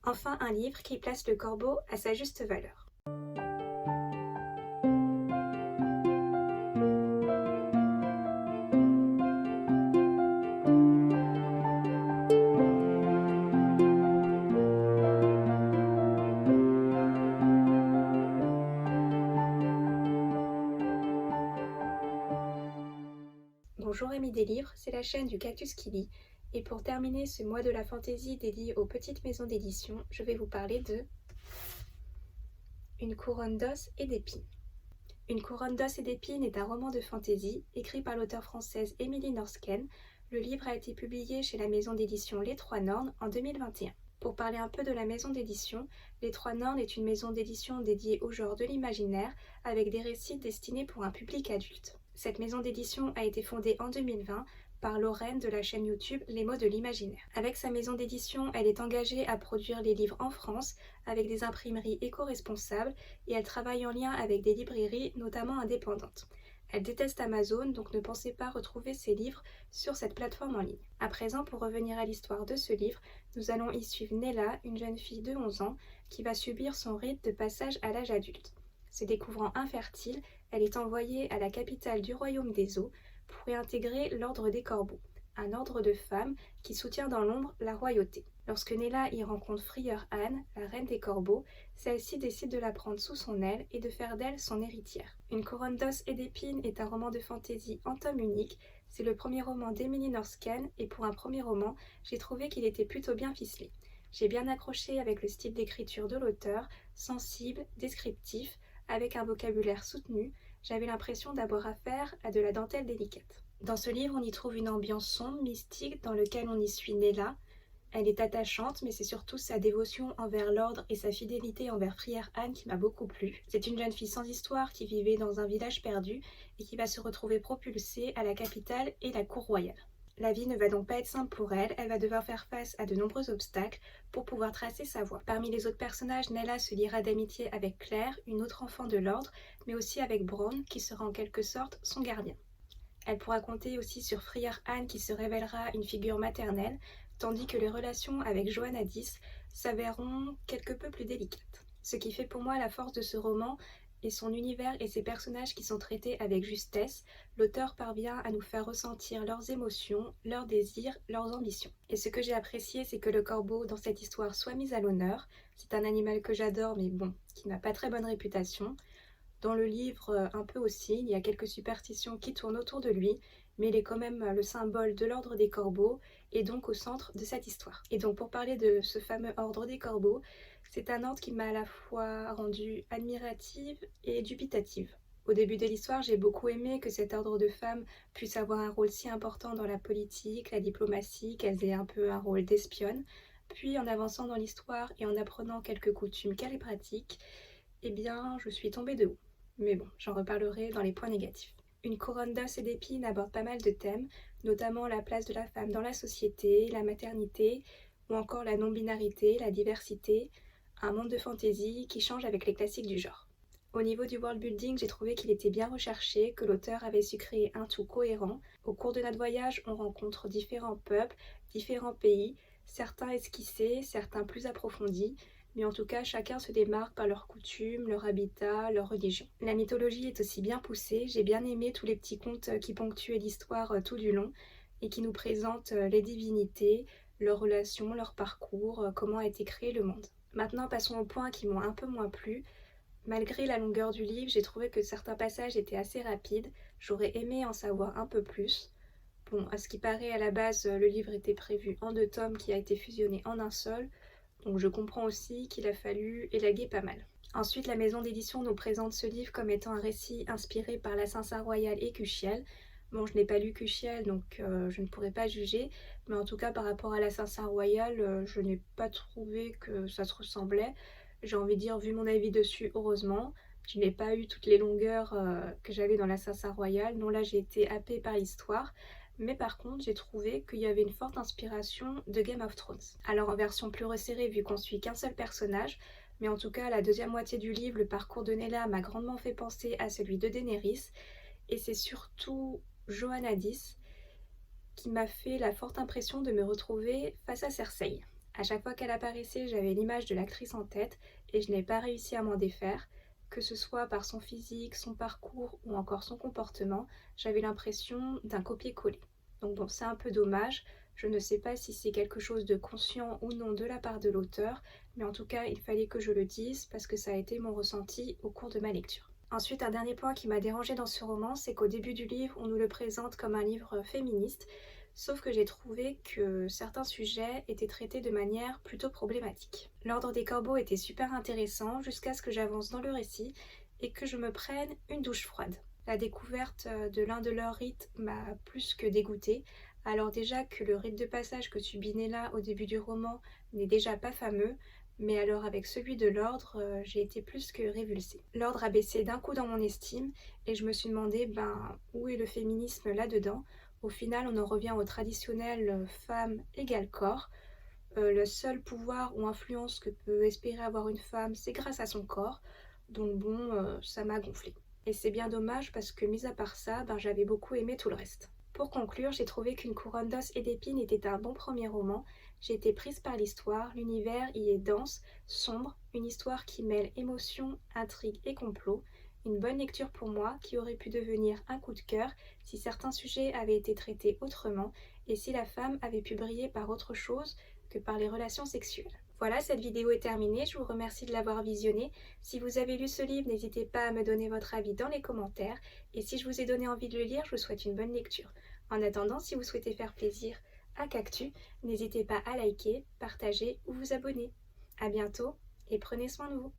Enfin un livre qui place le corbeau à sa juste valeur. Bonjour amis des livres, c'est la chaîne du Cactus qui lit. Et pour terminer ce mois de la fantaisie dédié aux petites maisons d'édition, je vais vous parler de Une couronne d'os et d'épines. Une couronne d'os et d'épines est un roman de fantaisie écrit par l'auteure française Émilie Norsken. Le livre a été publié chez la maison d'édition Les Trois Nornes en 2021. Pour parler un peu de la maison d'édition, Les Trois Nornes est une maison d'édition dédiée au genre de l'imaginaire avec des récits destinés pour un public adulte. Cette maison d'édition a été fondée en 2020 par Lorraine de la chaîne YouTube Les mots de l'imaginaire. Avec sa maison d'édition, elle est engagée à produire les livres en France avec des imprimeries éco-responsables et elle travaille en lien avec des librairies, notamment indépendantes. Elle déteste Amazon, donc ne pensez pas retrouver ses livres sur cette plateforme en ligne. À présent, pour revenir à l'histoire de ce livre, nous allons y suivre Nella, une jeune fille de 11 ans, qui va subir son rite de passage à l'âge adulte. Se découvrant infertile, elle est envoyée à la capitale du royaume des eaux pour y intégrer l'ordre des corbeaux, un ordre de femmes qui soutient dans l'ombre la royauté. Lorsque Nella y rencontre Frieure Anne, la reine des corbeaux, celle-ci décide de la prendre sous son aile et de faire d'elle son héritière. Une couronne d'os et d'épines est un roman de fantaisie en tome unique. C'est le premier roman d'Émilie Norsken et pour un premier roman, j'ai trouvé qu'il était plutôt bien ficelé. J'ai bien accroché avec le style d'écriture de l'auteur, sensible, descriptif, avec un vocabulaire soutenu. J'avais l'impression d'avoir affaire à de la dentelle délicate. Dans ce livre, on y trouve une ambiance sombre, mystique, dans laquelle on y suit Nella. Elle est attachante, mais c'est surtout sa dévotion envers l'ordre et sa fidélité envers Frieure Anne qui m'a beaucoup plu. C'est une jeune fille sans histoire qui vivait dans un village perdu et qui va se retrouver propulsée à la capitale et la cour royale. La vie ne va donc pas être simple pour elle, elle va devoir faire face à de nombreux obstacles pour pouvoir tracer sa voie. Parmi les autres personnages, Nella se liera d'amitié avec Claire, une autre enfant de l'ordre, mais aussi avec Brown, qui sera en quelque sorte son gardien. Elle pourra compter aussi sur Frieure Anne qui se révélera une figure maternelle, tandis que les relations avec Joannadis s'avéreront quelque peu plus délicates. Ce qui fait pour moi la force de ce roman est son univers et ses personnages qui sont traités avec justesse. L'auteur parvient à nous faire ressentir leurs émotions, leurs désirs, leurs ambitions. Et ce que j'ai apprécié, c'est que le corbeau dans cette histoire soit mis à l'honneur. C'est un animal que j'adore, mais bon, qui n'a pas très bonne réputation. Dans le livre, un peu aussi, il y a quelques superstitions qui tournent autour de lui, mais il est quand même le symbole de l'ordre des corbeaux et donc au centre de cette histoire. Et donc pour parler de ce fameux ordre des corbeaux, c'est un ordre qui m'a à la fois rendue admirative et dubitative. Au début de l'histoire, j'ai beaucoup aimé que cet ordre de femmes puisse avoir un rôle si important dans la politique, la diplomatie, qu'elles aient un peu un rôle d'espionne. Puis en avançant dans l'histoire et en apprenant quelques coutumes qu'elles pratiquent, eh bien je suis tombée de haut. Mais bon, j'en reparlerai dans les points négatifs. Une couronne d'os et d'épines aborde pas mal de thèmes, notamment la place de la femme dans la société, la maternité, ou encore la non-binarité, la diversité, un monde de fantaisie qui change avec les classiques du genre. Au niveau du world building, j'ai trouvé qu'il était bien recherché, que l'auteur avait su créer un tout cohérent. Au cours de notre voyage, on rencontre différents peuples, différents pays, certains esquissés, certains plus approfondis, mais en tout cas chacun se démarque par leurs coutumes, leur habitat, leur religion. La mythologie est aussi bien poussée, j'ai bien aimé tous les petits contes qui ponctuaient l'histoire tout du long et qui nous présentent les divinités, leurs relations, leur parcours, comment a été créé le monde. Maintenant passons aux points qui m'ont un peu moins plu. Malgré la longueur du livre, j'ai trouvé que certains passages étaient assez rapides, j'aurais aimé en savoir un peu plus. Bon, à ce qui paraît, à la base, le livre était prévu en 2 tomes qui a été fusionné en un seul, donc je comprends aussi qu'il a fallu élaguer pas mal. Ensuite, la maison d'édition nous présente ce livre comme étant un récit inspiré par l'Assassin royal et Kuchiel. Bon, je n'ai pas lu Kuchiel, donc je ne pourrais pas juger, mais en tout cas par rapport à l'Assassin royal, je n'ai pas trouvé que ça se ressemblait. J'ai envie de dire, vu mon avis dessus, heureusement. Je n'ai pas eu toutes les longueurs que j'avais dans l'Assassin royal. Non, là j'ai été happée par l'histoire. Mais par contre, j'ai trouvé qu'il y avait une forte inspiration de Game of Thrones. Alors en version plus resserrée, vu qu'on suit qu'un seul personnage, mais en tout cas, la deuxième moitié du livre, le parcours de Nella m'a grandement fait penser à celui de Daenerys. Et c'est surtout Joannadis qui m'a fait la forte impression de me retrouver face à Cersei. À chaque fois qu'elle apparaissait, j'avais l'image de l'actrice en tête et je n'ai pas réussi à m'en défaire. Que ce soit par son physique, son parcours ou encore son comportement, j'avais l'impression d'un copier-coller. Donc bon, c'est un peu dommage. Je ne sais pas si c'est quelque chose de conscient ou non de la part de l'auteur, mais en tout cas, il fallait que je le dise parce que ça a été mon ressenti au cours de ma lecture. Ensuite, un dernier point qui m'a dérangé dans ce roman, c'est qu'au début du livre, on nous le présente comme un livre féministe, sauf que j'ai trouvé que certains sujets étaient traités de manière plutôt problématique. L'ordre des corbeaux était super intéressant jusqu'à ce que j'avance dans le récit et que je me prenne une douche froide. La découverte de l'un de leurs rites m'a plus que dégoûtée, alors déjà que le rite de passage que subit Nella au début du roman n'est déjà pas fameux, mais alors avec celui de l'ordre, j'ai été plus que révulsée. L'ordre a baissé d'un coup dans mon estime et je me suis demandé, où est le féminisme là-dedans? Au final, on en revient au traditionnel femme égale corps. Le seul pouvoir ou influence que peut espérer avoir une femme, c'est grâce à son corps. Donc bon, ça m'a gonflé. Et c'est bien dommage parce que, mis à part ça, j'avais beaucoup aimé tout le reste. Pour conclure, j'ai trouvé qu'Une couronne d'os et d'épines était un bon premier roman. J'ai été prise par l'histoire, l'univers y est dense, sombre, une histoire qui mêle émotion, intrigue et complot. Une bonne lecture pour moi qui aurait pu devenir un coup de cœur si certains sujets avaient été traités autrement et si la femme avait pu briller par autre chose que par les relations sexuelles. Voilà, cette vidéo est terminée, je vous remercie de l'avoir visionnée. Si vous avez lu ce livre, n'hésitez pas à me donner votre avis dans les commentaires. Et si je vous ai donné envie de le lire, je vous souhaite une bonne lecture. En attendant, si vous souhaitez faire plaisir à Cactus, n'hésitez pas à liker, partager ou vous abonner. A bientôt et prenez soin de vous.